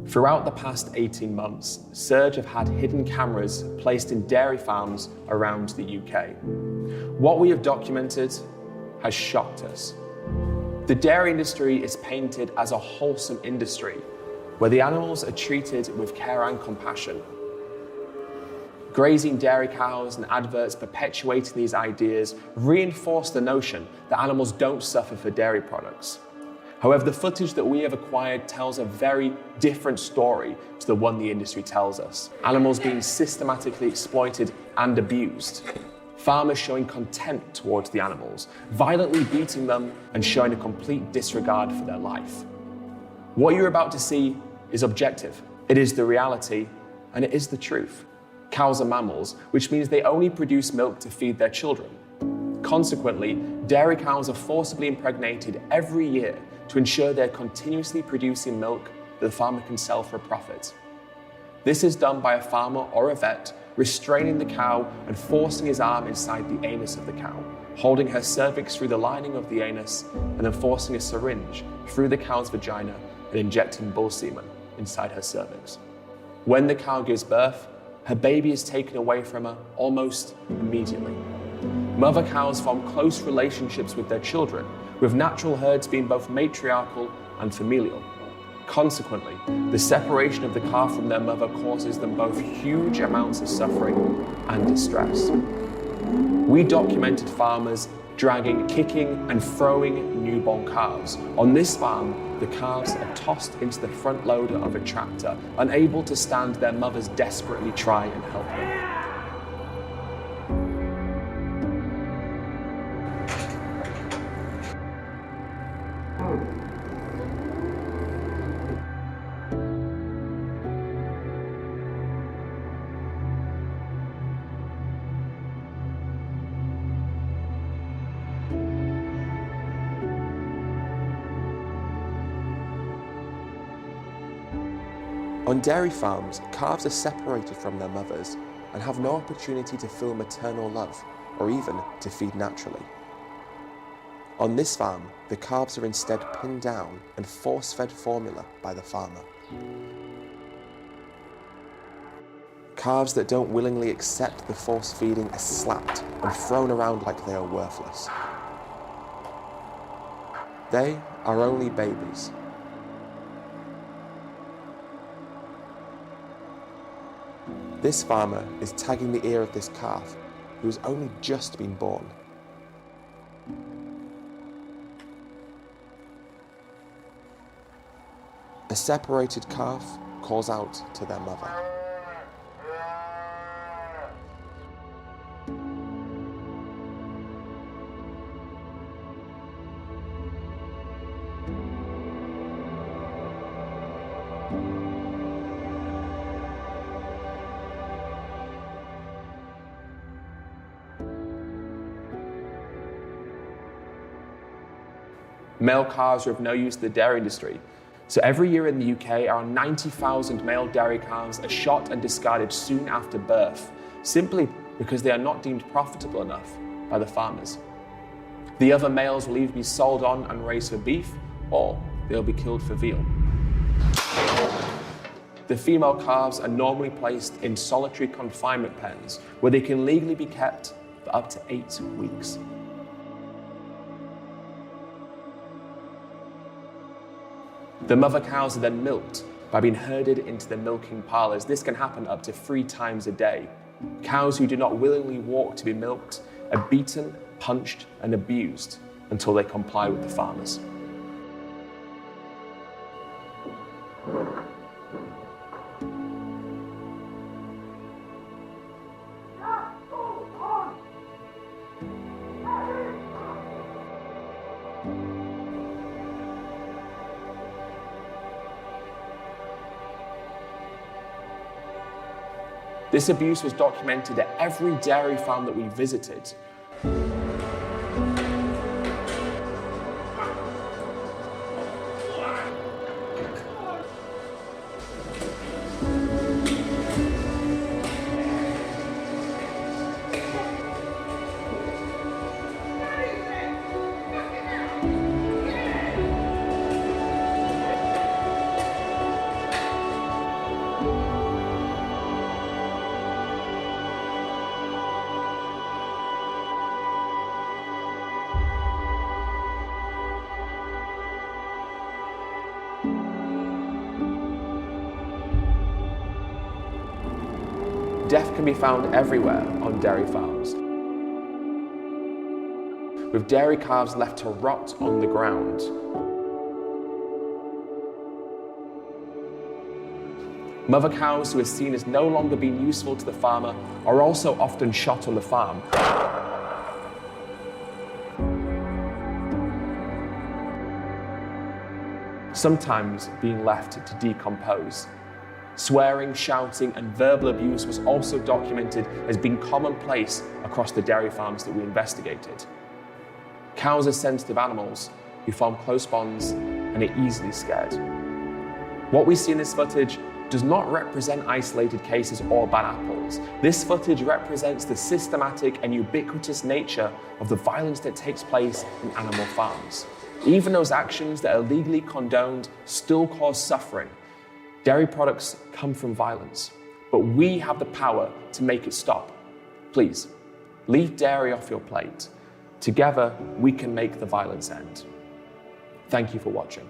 Throughout the past 18 months, Surge have had hidden cameras placed in dairy farms around the UK. What we have documented has shocked us. The dairy industry is painted as a wholesome industry, where the animals are treated with care and compassion. Grazing dairy cows and adverts perpetuating these ideas reinforce the notion that animals don't suffer for dairy products. However, the footage that we have acquired tells a very different story to the one the industry tells us. Animals being systematically exploited and abused. Farmers showing contempt towards the animals, violently beating them and showing a complete disregard for their life. What you're about to see is objective. It is the reality, and it is the truth. Cows are mammals, which means they only produce milk to feed their children. Consequently, dairy cows are forcibly impregnated every year to ensure they're continuously producing milk that the farmer can sell for a profit. This is done by a farmer or a vet restraining the cow and forcing his arm inside the anus of the cow, holding her cervix through the lining of the anus, and then forcing a syringe through the cow's vagina and injecting bull semen inside her cervix. When the cow gives birth, her baby is taken away from her almost immediately. Mother cows form close relationships with their children, with natural herds being both matriarchal and familial. Consequently, the separation of the calf from their mother causes them both huge amounts of suffering and distress. We documented farmers dragging, kicking, and throwing newborn calves. On this farm, the calves are tossed into the front loader of a tractor, unable to stand. Their mothers desperately try and help them. On dairy farms, calves are separated from their mothers and have no opportunity to feel maternal love or even to feed naturally. On this farm, the calves are instead pinned down and force-fed formula by the farmer. Calves that don't willingly accept the force feeding are slapped and thrown around like they are worthless. They are only babies. This farmer is tagging the ear of this calf, who has only just been born. A separated calf calls out to their mother. Male calves are of no use to the dairy industry. So every year in the UK, around 90,000 male dairy calves are shot and discarded soon after birth, simply because they are not deemed profitable enough by the farmers. The other males will either be sold on and raised for beef, or they'll be killed for veal. The female calves are normally placed in solitary confinement pens, where they can legally be kept for up to 8 weeks. The mother cows are then milked by being herded into the milking parlours. This can happen up to 3 times a day. Cows who do not willingly walk to be milked are beaten, punched, and abused until they comply with the farmers. This abuse was documented at every dairy farm that we visited. Death can be found everywhere on dairy farms, with dairy calves left to rot on the ground. Mother cows who are seen as no longer being useful to the farmer are also often shot on the farm. Sometimes being left to decompose. Swearing, shouting, and verbal abuse was also documented as being commonplace across the dairy farms that we investigated. Cows are sensitive animals who form close bonds and are easily scared. What we see in this footage does not represent isolated cases or bad apples. This footage represents the systematic and ubiquitous nature of the violence that takes place in animal farms. Even those actions that are legally condoned still cause suffering. Dairy products come from violence, but we have the power to make it stop. Please, leave dairy off your plate. Together, we can make the violence end. Thank you for watching.